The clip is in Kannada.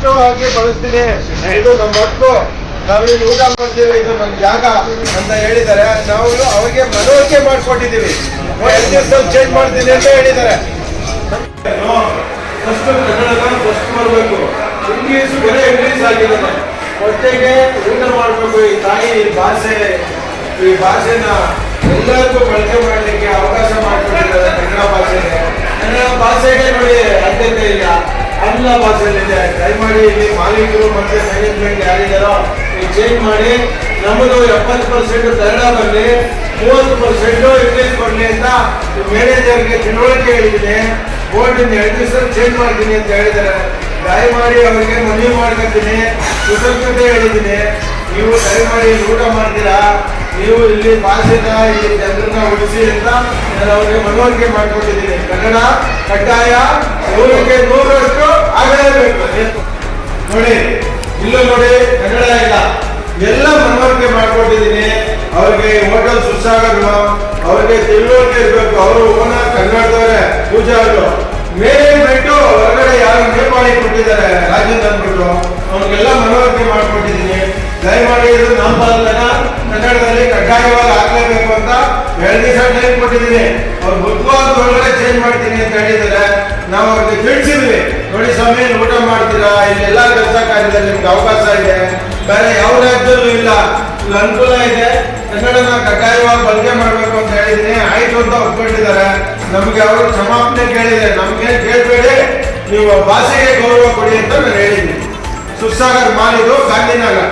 ಸ್ಪಷ್ಟವಾಗಿ ಬಳಸ್ತೀನಿ, ಇದು ನಮ್ಮ ಹಕ್ಕು, ನಾವಿಲ್ಲಿ ಊಟ ಮಾಡ್ತೀವಿ, ಇದು ನಮ್ಮ ಜಾಗ ಅಂತ ಹೇಳಿದ್ದಾರೆ. ನಾವು ಅವರಿಗೆ ಮನವರಿಕೆ ಮಾಡಿಕೊಟ್ಟಿದ್ದೀವಿ, 2 ದಿವಸದಲ್ಲಿ ಚೇಂಜ್ ಮಾಡ್ತೀನಿ ಅಂತ ಹೇಳಿದ್ದಾರೆ. ಫಸ್ಟ್ ಕನ್ನಡನ ಫಸ್ಟ್ ಮಾಡಬೇಕು, ಇಂಗ್ಲೀಷ್ ಬೇರೆ ಇಂಗ್ಲೀಷ್ ಆಗಿದ್ದಾರೆ. ಹೊಟ್ಟೆಗೆ ಊಟ ಮಾಡಬೇಕು. ಈ ತಾಯಿ ಈ ಭಾಷೆನ ಎಲ್ಲರಿಗೂ ಬಳಕೆ ಮಾಡಲಿಕ್ಕೆ ಅವಕಾಶ ಮಾಡಿಕೊಟ್ಟಿದ್ದಾರೆ. ಕನ್ನಡ ಭಾಷೆಗೆ ನೋಡಿ ಆದ್ಯತೆ ಇಲ್ಲ, ಆಂಗ್ಲ ಭಾಷೆಯಲ್ಲಿದೆ. ದಯಮಾಡಿ ಇಲ್ಲಿ ಮಾಲೀಕರು ಮತ್ತೆ ಮ್ಯಾನೇಜ್ಮೆಂಟ್ ಯಾರಿದ್ದಾರೋ ಚೇಂಜ್ ಮಾಡಿ, ನಮ್ಮದು 70% ಕನ್ನಡ ಬರಲಿ, 30% ಇಂಗ್ಲೀಷ್ ಬರಲಿ ಅಂತ ಮ್ಯಾನೇಜರ್ಗೆ ತಿಳುವಳಿಕೆ ಹೇಳಿದ್ದೀನಿ. ಬೋರ್ಡಿಂದ 2 ದಿವಸ ಚೇಂಜ್ ಮಾಡ್ತೀನಿ ಅಂತ ಹೇಳಿದ್ದಾರೆ. ದಯಮಾಡಿ ಅವರಿಗೆ ಮನವಿ ಮಾಡ್ಕೊತೀನಿ, ಕೃತಜ್ಞತೆ ಹೇಳಿದ್ದೀನಿ. ನೀವು ದಯಮಾಡಿ ಊಟ ಮಾಡ್ತೀರಾ, ನೀವು ಇಲ್ಲಿ ಭಾಷೆನ ಇಲ್ಲಿ ಜನರನ್ನ ಉಳಿಸಿ ಅಂತ ನಾನು ಅವರಿಗೆ ಮನವರಿಕೆ ಮಾಡಿಕೊಟ್ಟಿದ್ದೀನಿ. ಕನ್ನಡ ಕಡ್ಡಾಯ 100ಕ್ಕೆ 100ರಷ್ಟು ಆಗಲೇಬೇಕು. ನೋಡಿ ಇಲ್ಲೂ ನೋಡಿ ಕನ್ನಡ ಇಲ್ಲ, ಎಲ್ಲ ಮನವರಿಕೆ ಮಾಡಿಕೊಟ್ಟಿದ್ದೀನಿ. ಅವ್ರಿಗೆ ಹೋಟೆಲ್ ಸುಸ್ಸಾಗಲ್ಲ, ಅವ್ರಿಗೆ ತಿಳುವಳಿಕೆ ಇರಬೇಕು. ಅವರು ಓನರ್ ಕನ್ನಡದವರೇ, ಪೂಜಾರು. ಮೇಲ್ಬಿಟ್ಟು ಹೊರಗಡೆ ಯಾರು ನೇಪಾಳಿ ಕೊಟ್ಟಿದ್ದಾರೆ ರಾಜೇಂದ್ರ ಅಂದ್ಬಿಟ್ಟು, ಅವ್ರಿಗೆಲ್ಲ ಮನವರಿಕೆ ಮಾಡಿಕೊಟ್ಟಿದ್ದೀನಿ. ದಯಮಾಡಿ ಇದು ನಮ್ಮ ಕನ್ನಡದಲ್ಲಿ ಕಡ್ಡಾಯವಾಗಿ ಹಾಕ್ಲೇಬೇಕು ಅಂತ 2 ದಿವಸ ಟೈಮ್ ಕೊಟ್ಟಿದ್ದೀನಿ. ಅವ್ರು ಬುಧವಾರದ ಒಳಗಡೆ ಚೇಂಜ್ ಮಾಡ್ತೀನಿ ಅಂತ ಹೇಳಿದ್ದಾರೆ. ನಾವು ಅವ್ರಿಗೆ ತಿಳಿಸಿದ್ವಿ, ನೋಡಿ ಸ್ವಾಮಿ ಊಟ ಮಾಡ್ತೀರಾ, ಇಲ್ಲೆಲ್ಲ ಕೆಲಸ ಕಾರ್ಯದಲ್ಲಿ ನಿಮ್ಗೆ ಅವಕಾಶ ಇದೆ, ಬೇರೆ ಯಾವ ರಾಜ್ಯದಲ್ಲೂ ಇಲ್ಲ, ಇಲ್ಲಿ ಅನುಕೂಲ ಇದೆ, ಕನ್ನಡನ ಕಡ್ಡಾಯವಾಗಿ ಬಳಕೆ ಮಾಡಬೇಕು ಅಂತ ಹೇಳಿದ್ದೀನಿ. ಆಯ್ತು ಅಂತ ಒಪ್ಕೊಂಡಿದ್ದಾರೆ. ನಮ್ಗೆ ಅವರು ಕ್ಷಮಾಪಣೆ ಕೇಳಿದ್ದಾರೆ, ನಮ್ಗೆ ಕೇಳಬೇಡಿ, ನೀವು ಭಾಷೆಗೆ ಗೌರವ ಕೊಡಿ ಅಂತ ನಾನು ಹೇಳಿದ್ದೀನಿ. ಸುಸ್ಸಾಗರ್ ಮಾಲಿದು ಗಾಂಧಿನಗರ.